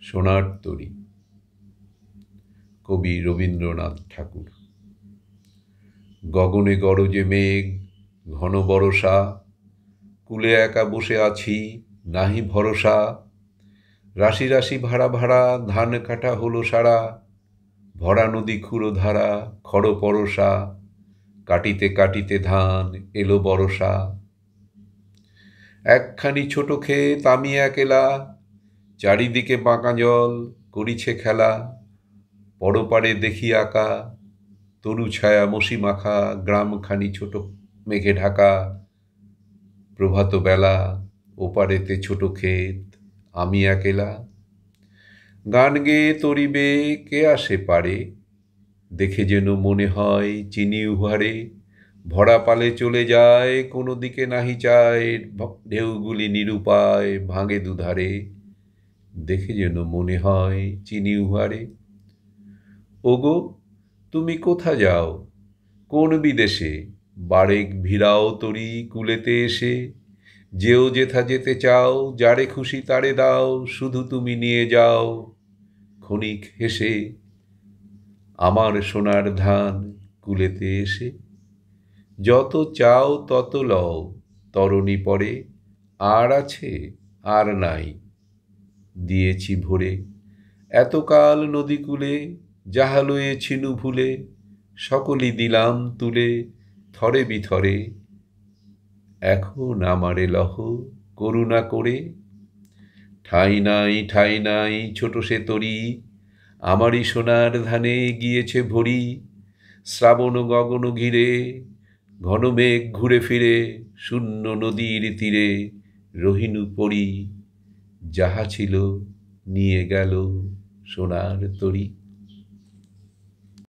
সোনার তরী। কবি রবীন্দ্রনাথ ঠাকুর। গগনে গরজে মেঘ, ঘন বরষা, কূলে একা বসে আছি, নাহি ভরসা। রাশি রাশি ভাড়া ভাড়া ধান কাটা হলো সারা, ভরা নদী ক্ষুরধারা খড় পরশা, কাটিতে কাটিতে ধান এলো বরষা। একখানি ছোট ক্ষেত আমি একেলা, চারিদিকে বাঁকা জল করিছে খেলা। পরপারে দেখি আঁকা তরু ছায়া মসি মাখা, গ্রামখানি ছোট মেঘে ঢাকা। প্রভাত বেলা ওপারেতে ছোট ক্ষেত আমি একেলা। গান গেয়ে তরিবে কে আসে পারে, দেখে যেন মনে হয় চিনি উহারে। ভরা পালে চলে যায় কোনো দিকে নাহি চায়, ঢেউগুলি নিরুপায় ভাঙে দুধারে। দেখে যেন মনে হয় চিনি উহারে। ওগো তুমি কোথা যাও, কোন বিদেশে, বারেক ভিড়াও তরি কুলেতে এসে। যেও যেথা যেতে চাও, যারে খুশি তারে দাও, শুধু তুমি নিয়ে যাও ক্ষণিক হেসে আমার সোনার ধান কুলেতে এসে। যত চাও তত লও তরণী পরে, আর আছে আর নাই দিয়েছি ভরে। এতকাল নদীকূলে যাহা লয়েছিনু ভুলে, সকলই দিলাম তুলে থরে বিথরে। এখন আমারে লহ করুণা করে। ঠাঁই নাই ছোট সে তরী, আমারই সোনার ধানে গিয়েছে ভরি। শ্রাবণ গগন ঘিরে ঘন মেঘ ঘুরে ফিরে, শূন্য নদীর তীরে রহিনু পড়ি। যাহা ছিল নিয়ে গেল সোনার তরী।